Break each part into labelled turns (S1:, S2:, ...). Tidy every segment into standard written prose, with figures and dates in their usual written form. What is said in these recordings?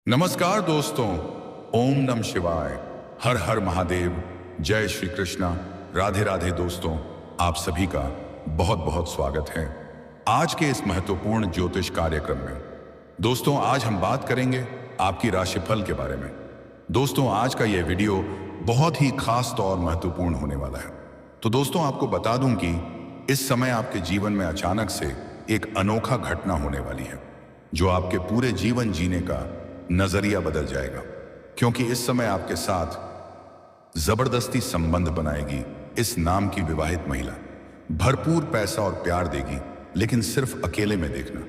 S1: नमस्कार दोस्तों। ओम नमः शिवाय। हर हर महादेव। जय श्री कृष्णा। राधे राधे दोस्तों, आप सभी का बहुत बहुत स्वागत है आज के इस महत्वपूर्ण ज्योतिष कार्यक्रम में। दोस्तों, आज हम बात करेंगे आपकी राशिफल के बारे में। दोस्तों, आज का यह वीडियो बहुत ही खास और महत्वपूर्ण होने वाला है। तो दोस्तों, आपको बता दूं कि इस समय आपके जीवन में अचानक से एक अनोखा घटना होने वाली है जो आपके पूरे जीवन जीने का नजरिया बदल जाएगा, क्योंकि इस समय आपके साथ जबरदस्ती संबंध बनाएगी इस नाम की विवाहित महिला। भरपूर पैसा और प्यार देगी, लेकिन सिर्फ अकेले में देखना।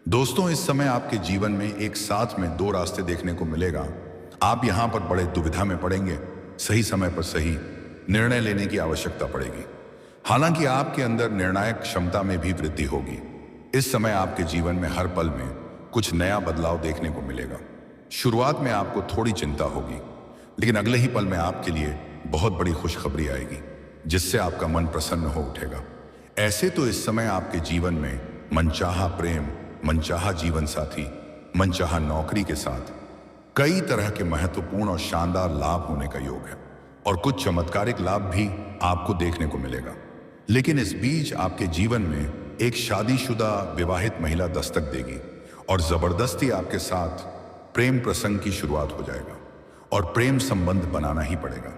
S1: दोस्तों, इस समय आपके जीवन में एक साथ में दो रास्ते देखने को मिलेगा। आप यहां पर बड़े दुविधा में पड़ेंगे। सही समय पर सही निर्णय लेने की आवश्यकता पड़ेगी। हालांकि आपके अंदर निर्णायक क्षमता में भी वृद्धि होगी। इस समय आपके जीवन में हर पल में कुछ नया बदलाव देखने को मिलेगा। शुरुआत में आपको थोड़ी चिंता होगी, लेकिन अगले ही पल में आपके लिए बहुत बड़ी खुशखबरी आएगी जिससे आपका मन प्रसन्न हो उठेगा। ऐसे तो इस समय आपके जीवन में मनचाहा प्रेम, मनचाहा जीवन साथी, मनचाहा नौकरी के साथ कई तरह के महत्वपूर्ण और शानदार लाभ होने का योग है, और कुछ चमत्कारिक लाभ भी आपको देखने को मिलेगा। लेकिन इस बीच आपके जीवन में एक शादीशुदा विवाहित महिला दस्तक देगी और जबरदस्ती आपके साथ प्रेम प्रसंग की शुरुआत हो जाएगा, और प्रेम संबंध बनाना ही पड़ेगा।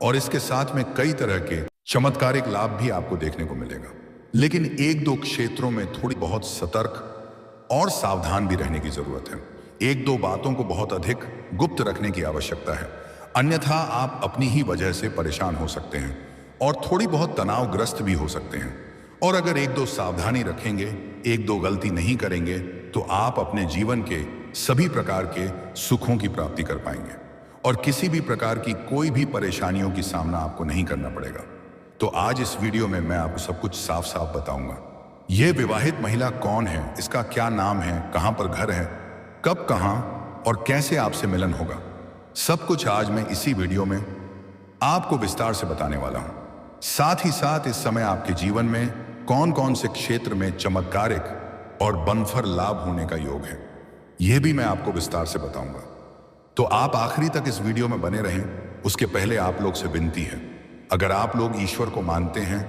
S1: और इसके साथ में कई तरह के चमत्कारिक लाभ भी आपको देखने को मिलेगा। लेकिन एक दो क्षेत्रों में थोड़ी बहुत सतर्क और सावधान भी रहने की जरूरत है। एक दो बातों को बहुत अधिक गुप्त रखने की आवश्यकता है, अन्यथा आप अपनी ही वजह से परेशान हो सकते हैं और थोड़ी बहुत तनावग्रस्त भी हो सकते हैं। और अगर एक दो सावधानी रखेंगे, एक दो गलती नहीं करेंगे, तो आप अपने जीवन के सभी प्रकार के सुखों की प्राप्ति कर पाएंगे और किसी भी प्रकार की कोई भी परेशानियों की सामना आपको नहीं करना पड़ेगा। तो आज इस वीडियो में मैं आपको सब कुछ साफ साफ बताऊंगा। यह विवाहित महिला कौन है, इसका क्या नाम है, कहां पर घर है, कब, कहां और कैसे आपसे मिलन होगा, सब कुछ आज मैं इसी वीडियो में आपको विस्तार से बताने वाला हूं। साथ ही साथ इस समय आपके जीवन में कौन कौन से क्षेत्र में चमत्कारिक और बनफर लाभ होने का योग है, यह भी मैं आपको विस्तार से बताऊंगा। तो आप आखिरी तक इस वीडियो में बने रहें। उसके पहले आप लोग से विनती है, अगर आप लोग ईश्वर को मानते हैं,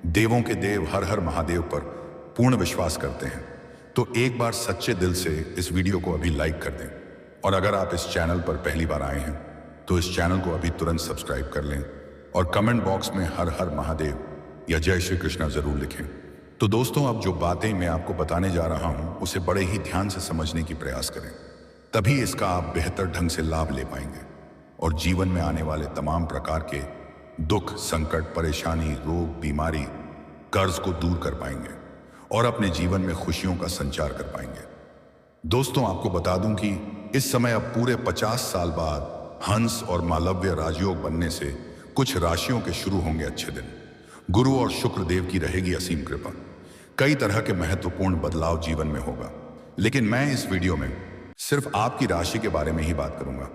S1: देवों के देव हर हर महादेव पर पूर्ण विश्वास करते हैं, तो एक बार सच्चे दिल से इस वीडियो को अभी लाइक कर दें। और अगर आप इस चैनल पर पहली बार आए हैं तो इस चैनल को अभी तुरंत सब्सक्राइब कर लें और कमेंट बॉक्स में हर हर महादेव या जय श्री कृष्णा जरूर लिखें। तो दोस्तों, अब जो बातें मैं आपको बताने जा रहा हूं उसे बड़े ही ध्यान से समझने की प्रयास करें, तभी इसका आप बेहतर ढंग से लाभ ले पाएंगे और जीवन में आने वाले तमाम प्रकार के दुख, संकट, परेशानी, रोग, बीमारी, कर्ज को दूर कर पाएंगे और अपने जीवन में खुशियों का संचार कर पाएंगे। दोस्तों, आपको बता दूं कि इस समय अब पूरे 50 साल बाद हंस और मालव्य राजयोग बनने से कुछ राशियों के शुरू होंगे अच्छे दिन। गुरु और शुक्र देव की रहेगी असीम कृपा। कई तरह के महत्वपूर्ण बदलाव जीवन में होगा, लेकिन मैं इस वीडियो में सिर्फ आपकी राशि के बारे में ही बात करूंगा।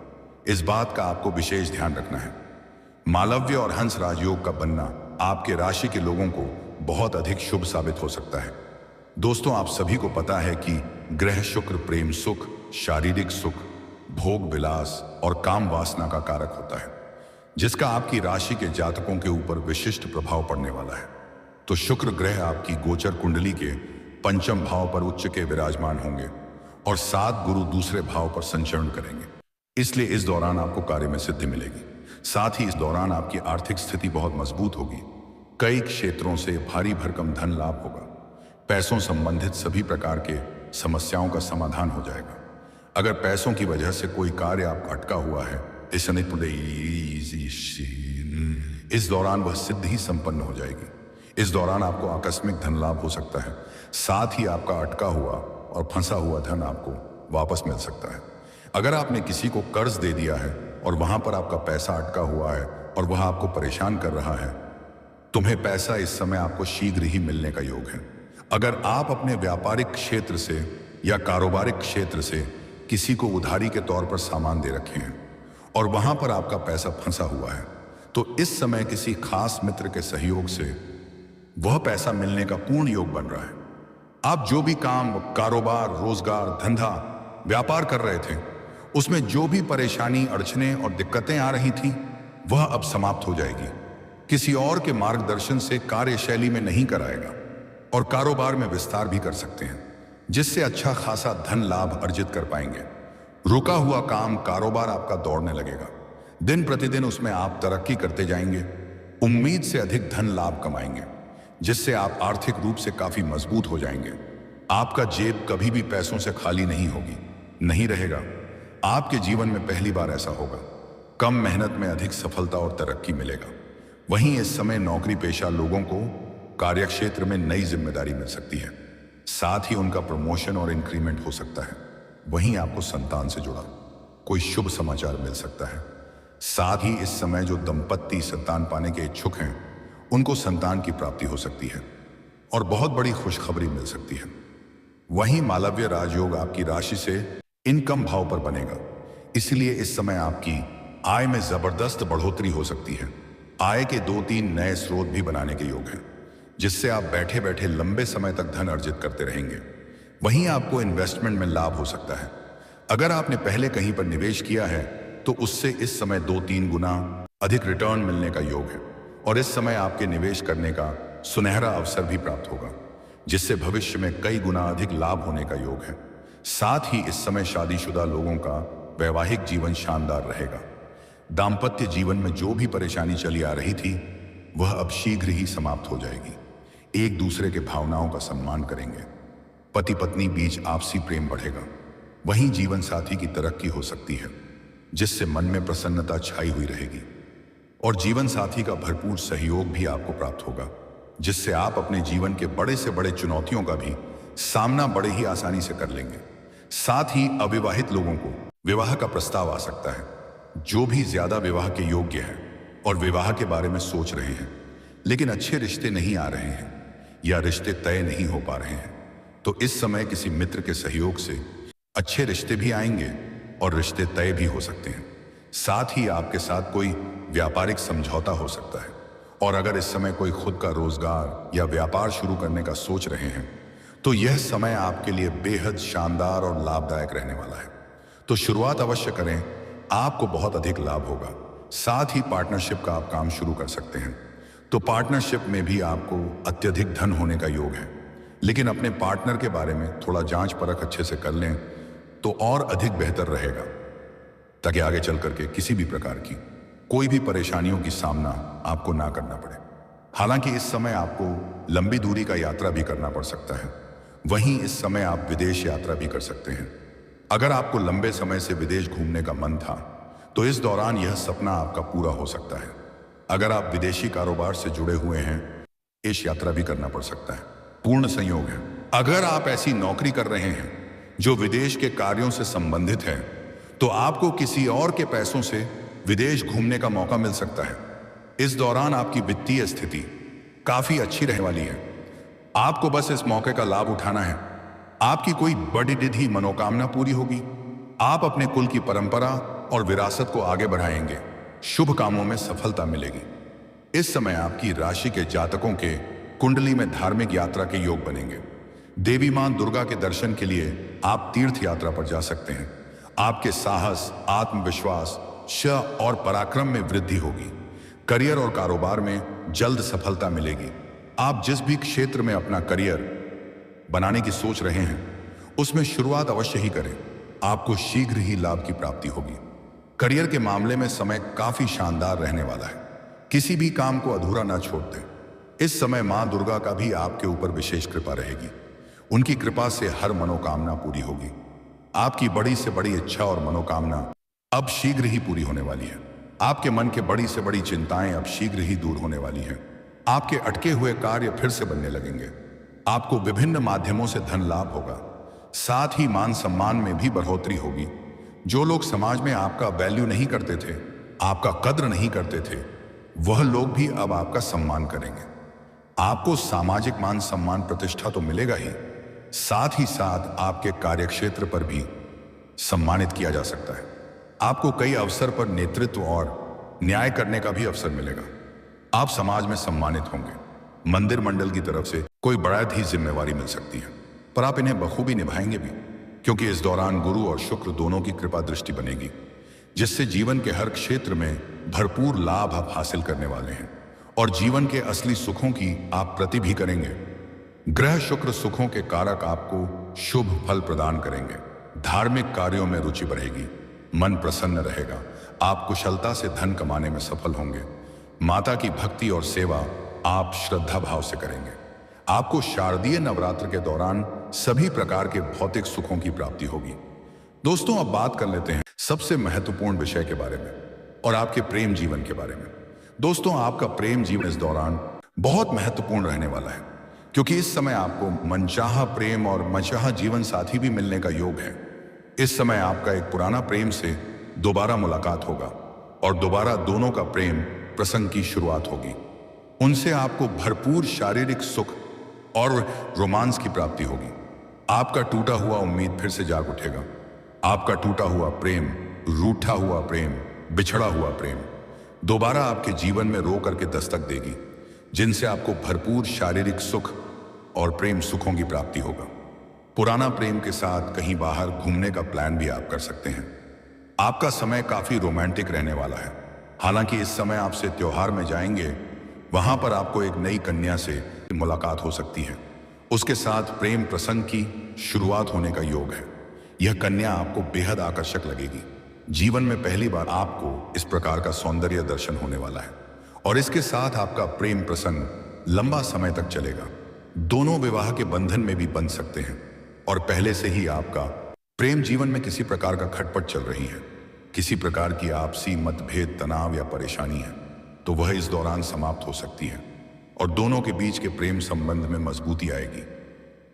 S1: इस बात का आपको विशेष ध्यान रखना है, मालव्य और हंस राजयोग का बनना आपके राशि के लोगों को बहुत अधिक शुभ साबित हो सकता है। दोस्तों, आप सभी को पता है कि ग्रह शुक्र प्रेम सुख, शारीरिक सुख, भोग विलास और काम वासना का कारक होता है, जिसका आपकी राशि के जातकों के ऊपर विशिष्ट प्रभाव पड़ने वाला है। तो शुक्र ग्रह आपकी गोचर कुंडली के पंचम भाव पर उच्च के विराजमान होंगे और 7 गुरु दूसरे भाव पर संचरण करेंगे। इसलिए इस दौरान आपको कार्य में सिद्धि मिलेगी। साथ ही इस दौरान आपकी आर्थिक स्थिति बहुत मजबूत होगी। कई क्षेत्रों से भारी भरकम धन लाभ होगा। पैसों संबंधित सभी प्रकार के समस्याओं का समाधान हो जाएगा। अगर पैसों की वजह से कोई कार्य आपका अटका हुआ है, इस दौरान वह सिद्धि ही संपन्न हो जाएगी। इस दौरान आपको आकस्मिक धन लाभ हो सकता है। साथ ही आपका अटका हुआ और फंसा हुआ धन आपको वापस मिल सकता है। अगर आपने किसी को कर्ज दे दिया है और वहां पर आपका पैसा अटका हुआ है और वह आपको परेशान कर रहा है, तुम्हें पैसा इस समय आपको शीघ्र ही मिलने का योग है। अगर आप अपने व्यापारिक क्षेत्र से या कारोबारिक क्षेत्र से किसी को उधारी के तौर पर सामान दे रखे हैं और वहां पर आपका पैसा फंसा हुआ है, तो इस समय किसी खास मित्र के सहयोग से वह पैसा मिलने का पूर्ण योग बन रहा है। आप जो भी काम, कारोबार, रोजगार, धंधा, व्यापार कर रहे थे, उसमें जो भी परेशानी, अड़चने और दिक्कतें आ रही थी वह अब समाप्त हो जाएगी। किसी और के मार्गदर्शन से कार्यशैली में नहीं कराएगा और कारोबार में विस्तार भी कर सकते हैं, जिससे अच्छा खासा धन लाभ अर्जित कर पाएंगे। रुका हुआ काम, कारोबार आपका दौड़ने लगेगा। दिन प्रतिदिन उसमें आप तरक्की करते जाएंगे, उम्मीद से अधिक धन लाभ कमाएंगे, जिससे आप आर्थिक रूप से काफी मजबूत हो जाएंगे। आपका जेब कभी भी पैसों से खाली नहीं होगी, नहीं रहेगा। आपके जीवन में पहली बार ऐसा होगा। कम मेहनत में अधिक सफलता और तरक्की मिलेगा। वहीं इस समय नौकरी पेशा लोगों को कार्यक्षेत्र में नई जिम्मेदारी मिल सकती है, साथ ही उनका प्रमोशन और इंक्रीमेंट हो सकता है। वहीं आपको संतान से जुड़ा कोई शुभ समाचार मिल सकता है। साथ ही इस समय जो दंपत्ति संतान पाने के इच्छुक हैं, उनको संतान की प्राप्ति हो सकती है और बहुत बड़ी खुशखबरी मिल सकती है। वहीं मालव्य राजयोग आपकी राशि से इनकम भाव पर बनेगा, इसलिए इस समय आपकी आय में जबरदस्त बढ़ोतरी हो सकती है। आय के 2-3 नए स्रोत भी बनाने के योग हैं, जिससे आप बैठे बैठे लंबे समय तक धन अर्जित करते रहेंगे। वहीं आपको इन्वेस्टमेंट में लाभ हो सकता है। अगर आपने पहले कहीं पर निवेश किया है तो उससे इस समय 2-3 गुना अधिक रिटर्न मिलने का योग है और इस समय आपके निवेश करने का सुनहरा अवसर भी प्राप्त होगा, जिससे भविष्य में कई गुना अधिक लाभ होने का योग है। साथ ही इस समय शादीशुदा लोगों का वैवाहिक जीवन शानदार रहेगा। दाम्पत्य जीवन में जो भी परेशानी चली आ रही थी वह अब शीघ्र ही समाप्त हो जाएगी। एक दूसरे के भावनाओं का सम्मान करेंगे। पति पत्नी बीच आपसी प्रेम बढ़ेगा। वहीं जीवन साथी की तरक्की हो सकती है, जिससे मन में प्रसन्नता छाई हुई रहेगी और जीवन साथी का भरपूर सहयोग भी आपको प्राप्त होगा, जिससे आप अपने जीवन के बड़े से बड़े चुनौतियों का भी सामना बड़े ही आसानी से कर लेंगे। साथ ही अविवाहित लोगों को विवाह का प्रस्ताव आ सकता है। जो भी ज्यादा विवाह के योग्य हैं और विवाह के बारे में सोच रहे हैं लेकिन अच्छे रिश्ते नहीं आ रहे हैं या रिश्ते तय नहीं हो पा रहे हैं, तो इस समय किसी मित्र के सहयोग से अच्छे रिश्ते भी आएंगे और रिश्ते तय भी हो सकते हैं। साथ ही आपके साथ कोई व्यापारिक समझौता हो सकता है। और अगर इस समय कोई खुद का रोजगार या व्यापार शुरू करने का सोच रहे हैं तो यह समय आपके लिए बेहद शानदार और लाभदायक रहने वाला है। तो शुरुआत अवश्य करें, आपको बहुत अधिक लाभ होगा। साथ ही पार्टनरशिप का आप काम शुरू कर सकते हैं, तो पार्टनरशिप में भी आपको अत्यधिक धन होने का योग है। लेकिन अपने पार्टनर के बारे में थोड़ा जांच परख अच्छे से कर लें तो और अधिक बेहतर रहेगा, ताकि आगे चल करके किसी भी प्रकार की कोई भी परेशानियों की सामना आपको ना करना पड़े। हालांकि इस समय आपको लंबी दूरी का यात्रा भी करना पड़ सकता है। वहीं इस समय आप विदेश यात्रा भी कर सकते हैं। अगर आपको लंबे समय से विदेश घूमने का मन था तो इस दौरान यह सपना आपका पूरा हो सकता है। अगर आप विदेशी कारोबार से जुड़े हुए हैं, इस यात्रा भी करना पड़ सकता है। पूर्ण संयोग है। अगर आप ऐसी नौकरी कर रहे हैं जो विदेश के कार्यों से संबंधित है तो आपको किसी और के पैसों से विदेश घूमने का मौका मिल सकता है। इस दौरान आपकी वित्तीय स्थिति काफी अच्छी रहने वाली है। आपको बस इस मौके का लाभ उठाना है। आपकी कोई बड़ी निधि मनोकामना पूरी होगी। आप अपने कुल की परंपरा और विरासत को आगे बढ़ाएंगे। शुभ कामों में सफलता मिलेगी। इस समय आपकी राशि के जातकों के कुंडली में धार्मिक यात्रा के योग बनेंगे। देवी मां दुर्गा के दर्शन के लिए आप तीर्थ यात्रा पर जा सकते हैं। आपके साहस, आत्मविश्वास, शौर्य और पराक्रम में वृद्धि होगी। करियर और कारोबार में जल्द सफलता मिलेगी। आप जिस भी क्षेत्र में अपना करियर बनाने की सोच रहे हैं उसमें शुरुआत अवश्य ही करें। आपको शीघ्र ही लाभ की प्राप्ति होगी। करियर के मामले में समय काफी शानदार रहने वाला है। किसी भी काम को अधूरा ना छोड़ दें। इस समय मां दुर्गा का भी आपके ऊपर विशेष कृपा रहेगी। उनकी कृपा से हर मनोकामना पूरी होगी। आपकी बड़ी से बड़ी इच्छा और मनोकामना अब शीघ्र ही पूरी होने वाली है। आपके मन के बड़ी से बड़ी चिंताएं अब शीघ्र ही दूर होने वाली हैं। आपके अटके हुए कार्य फिर से बनने लगेंगे। आपको विभिन्न माध्यमों से धन लाभ होगा। साथ ही मान सम्मान में भी बढ़ोतरी होगी। जो लोग समाज में आपका वैल्यू नहीं करते थे, आपका कद्र नहीं करते थे, वह लोग भी अब आपका सम्मान करेंगे। आपको सामाजिक मान सम्मान प्रतिष्ठा तो मिलेगा ही, साथ ही साथ आपके कार्यक्षेत्र पर भी सम्मानित किया जा सकता है। आपको कई अवसर पर नेतृत्व और न्याय करने का भी अवसर मिलेगा। आप समाज में सम्मानित होंगे। मंदिर मंडल की तरफ से कोई बड़ा ही जिम्मेवारी मिल सकती है, पर आप इन्हें बखूबी निभाएंगे भी, क्योंकि इस दौरान गुरु और शुक्र दोनों की कृपा दृष्टि बनेगी, जिससे जीवन के हर क्षेत्र में भरपूर लाभ आप हासिल करने वाले हैं और जीवन के असली सुखों की आप प्रति भी करेंगे। ग्रह शुक्र सुखों के कारक आपको शुभ फल प्रदान करेंगे। धार्मिक कार्यों में रुचि बढ़ेगी, मन प्रसन्न रहेगा, आप कुशलता से धन कमाने में सफल होंगे। माता की भक्ति और सेवा आप श्रद्धा भाव से करेंगे। आपको शारदीय नवरात्र के दौरान सभी प्रकार के भौतिक सुखों की प्राप्ति होगी। दोस्तों, अब बात कर लेते हैं सबसे महत्वपूर्ण विषय के बारे में और आपके प्रेम जीवन के बारे में। दोस्तों, आपका प्रेम जीवन इस दौरान बहुत महत्वपूर्ण रहने वाला है, क्योंकि इस समय आपको मनचाहा प्रेम और मनचाहा जीवन साथी भी मिलने का योग है। इस समय आपका एक पुराना प्रेम से दोबारा मुलाकात होगा और दोबारा दोनों का प्रेम प्रसंग की शुरुआत होगी। उनसे आपको भरपूर शारीरिक सुख और रोमांस की प्राप्ति होगी। आपका टूटा हुआ उम्मीद फिर से जाग उठेगा। आपका टूटा हुआ प्रेम, रूठा हुआ प्रेम, बिछड़ा हुआ प्रेम दोबारा आपके जीवन में रो करके दस्तक देगी, जिनसे आपको भरपूर शारीरिक सुख और प्रेम सुखों की प्राप्ति होगा। पुराना प्रेम के साथ कहीं बाहर घूमने का प्लान भी आप कर सकते हैं। आपका समय काफी रोमांटिक रहने वाला है। हालांकि इस समय आपसे त्योहार में जाएंगे, वहां पर आपको एक नई कन्या से मुलाकात हो सकती है। उसके साथ प्रेम प्रसंग की शुरुआत होने का योग है। यह कन्या आपको बेहद आकर्षक लगेगी। जीवन में पहली बार आपको इस प्रकार का सौंदर्य दर्शन होने वाला है और इसके साथ आपका प्रेम प्रसंग लंबा समय तक चलेगा। दोनों विवाह के बंधन में भी बंध सकते हैं और पहले से ही आपका प्रेम जीवन में किसी प्रकार का खटपट चल रही है, किसी प्रकार की आपसी मतभेद, तनाव या परेशानी है, तो वह इस दौरान समाप्त हो सकती है और दोनों के बीच के प्रेम संबंध में मजबूती आएगी।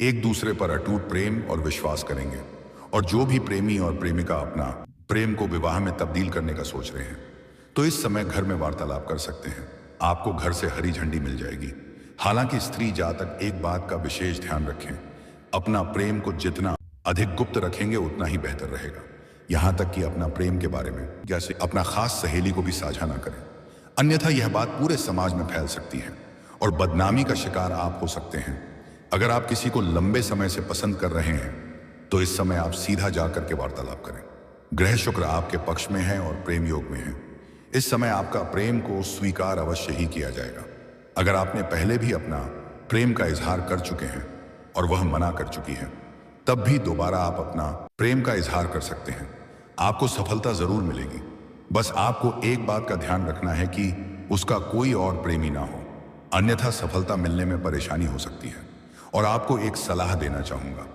S1: एक दूसरे पर अटूट प्रेम और विश्वास करेंगे और जो भी प्रेमी और प्रेमिका अपना प्रेम को विवाह में तब्दील करने का सोच रहे हैं, तो इस समय घर में वार्तालाप कर सकते हैं। आपको घर से हरी झंडी मिल जाएगी। हालांकि स्त्री जातक एक बात का विशेष ध्यान रखें, अपना प्रेम को जितना अधिक गुप्त रखेंगे उतना ही बेहतर रहेगा। यहां तक कि अपना प्रेम के बारे में जैसे अपना खास सहेली को भी साझा ना करें, अन्यथा यह बात पूरे समाज में फैल सकती है और बदनामी का शिकार आप हो सकते हैं। अगर आप किसी को लंबे समय से पसंद कर रहे हैं, तो इस समय आप सीधा जाकर के वार्तालाप करें। ग्रह शुक्र आपके पक्ष में है और प्रेम योग में है। इस समय आपका प्रेम को स्वीकार अवश्य ही किया जाएगा। अगर आपने पहले भी अपना प्रेम का इजहार कर चुके हैं और वह मना कर चुकी है, तब भी दोबारा आप अपना प्रेम का इजहार कर सकते हैं। आपको सफलता जरूर मिलेगी। बस आपको एक बात का ध्यान रखना है कि उसका कोई और प्रेमी ना हो, अन्यथा सफलता मिलने में परेशानी हो सकती है। और आपको एक सलाह देना चाहूंगा,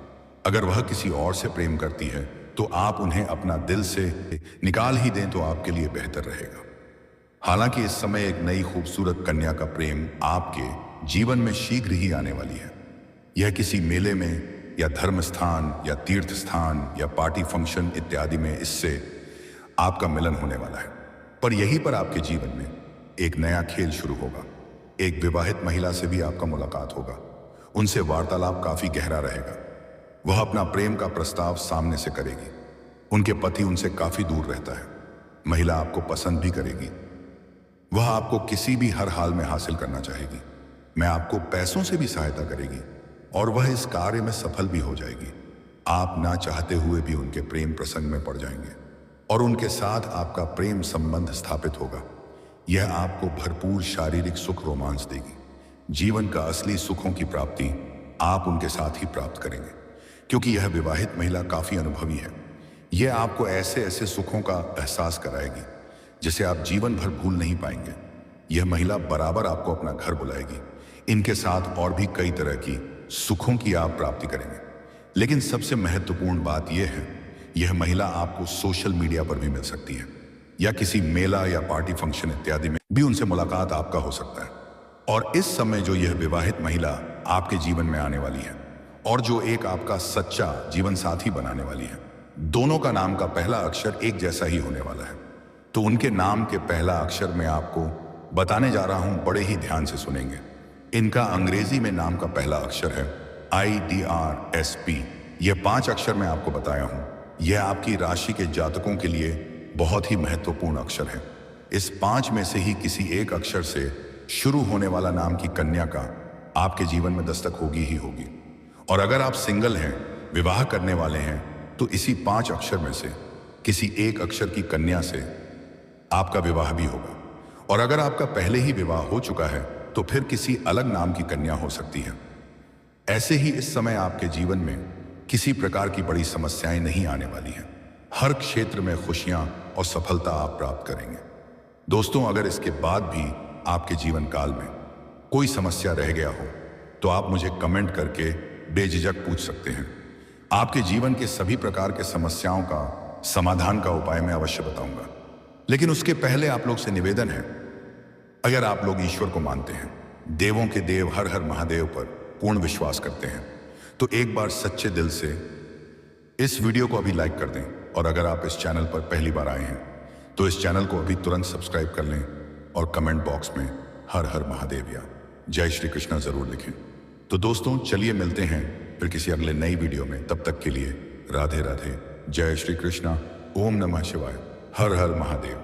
S1: अगर वह किसी और से प्रेम करती है तो आप उन्हें अपना दिल से निकाल ही दें तो आपके लिए बेहतर रहेगा। हालांकि इस समय एक नई खूबसूरत कन्या का प्रेम आपके जीवन में शीघ्र ही आने वाली है। यह किसी मेले में या धर्म स्थान या तीर्थ स्थान या पार्टी फंक्शन इत्यादि में इससे आपका मिलन होने वाला है। पर यहीं पर आपके जीवन में एक नया खेल शुरू होगा। एक विवाहित महिला से भी आपका मुलाकात होगा। उनसे वार्तालाप काफी गहरा रहेगा। वह अपना प्रेम का प्रस्ताव सामने से करेगी। उनके पति उनसे काफी दूर रहता है। महिला आपको पसंद भी करेगी। वह आपको किसी भी हर हाल में हासिल करना चाहेगी। मैं आपको पैसों से भी सहायता करेगी और वह इस कार्य में सफल भी हो जाएगी। आप ना चाहते हुए भी उनके प्रेम प्रसंग में पड़ जाएंगे और उनके साथ आपका प्रेम संबंध स्थापित होगा। यह आपको भरपूर शारीरिक सुख रोमांस देगी। जीवन का असली सुखों की प्राप्ति आप उनके साथ ही प्राप्त करेंगे, क्योंकि यह विवाहित महिला काफी अनुभवी है। यह आपको ऐसे ऐसे सुखों का एहसास कराएगी जिसे आप जीवन भर भूल नहीं पाएंगे। यह महिला बराबर आपको अपना घर बुलाएगी। इनके साथ और भी कई तरह की सुखों की आप प्राप्ति करेंगे। लेकिन सबसे महत्वपूर्ण बात यह है, यह महिला आपको सोशल मीडिया पर भी मिल सकती है या किसी मेला या पार्टी फंक्शन इत्यादि में भी उनसे मुलाकात आपका हो सकता है। और इस समय जो यह विवाहित महिला आपके जीवन में आने वाली है और जो एक आपका सच्चा जीवन साथी बनाने वाली है, दोनों का नाम का पहला अक्षर एक जैसा ही होने वाला है। तो उनके नाम के पहला अक्षर मैं आपको बताने जा रहा हूं, बड़े ही ध्यान से सुनेंगे। इनका अंग्रेजी में नाम का पहला अक्षर है IDRSP। यह 5 अक्षर मैं आपको बताया हूं। यह आपकी राशि के जातकों के लिए बहुत ही महत्वपूर्ण अक्षर है। इस 5 में से ही किसी एक अक्षर से शुरू होने वाला नाम की कन्या का आपके जीवन में दस्तक होगी ही होगी। और अगर आप सिंगल हैं, विवाह करने वाले हैं, तो इसी 5 अक्षर में से किसी एक अक्षर की कन्या से आपका विवाह भी होगा। और अगर आपका पहले ही विवाह हो चुका है तो फिर किसी अलग नाम की कन्या हो सकती है। ऐसे ही इस समय आपके जीवन में किसी प्रकार की बड़ी समस्याएं नहीं आने वाली हैं। हर क्षेत्र में खुशियां और सफलता आप प्राप्त करेंगे। दोस्तों, अगर इसके बाद भी आपके जीवन काल में कोई समस्या रह गया हो तो आप मुझे कमेंट करके बेझिझक पूछ सकते हैं। आपके जीवन के सभी प्रकार के समस्याओं का समाधान का उपाय मैं अवश्य बताऊंगा। लेकिन उसके पहले आप लोग से निवेदन है, अगर आप लोग ईश्वर को मानते हैं, देवों के देव हर हर महादेव पर पूर्ण विश्वास करते हैं, तो एक बार सच्चे दिल से इस वीडियो को अभी लाइक कर दें। और अगर आप इस चैनल पर पहली बार आए हैं तो इस चैनल को अभी तुरंत सब्सक्राइब कर लें और कमेंट बॉक्स में हर हर महादेव या जय श्री कृष्णा जरूर लिखें। तो दोस्तों, चलिए मिलते हैं फिर किसी अगले नई वीडियो में। तब तक के लिए राधे राधे, जय श्री कृष्णा, ओम नमः शिवाय, हर हर महादेव।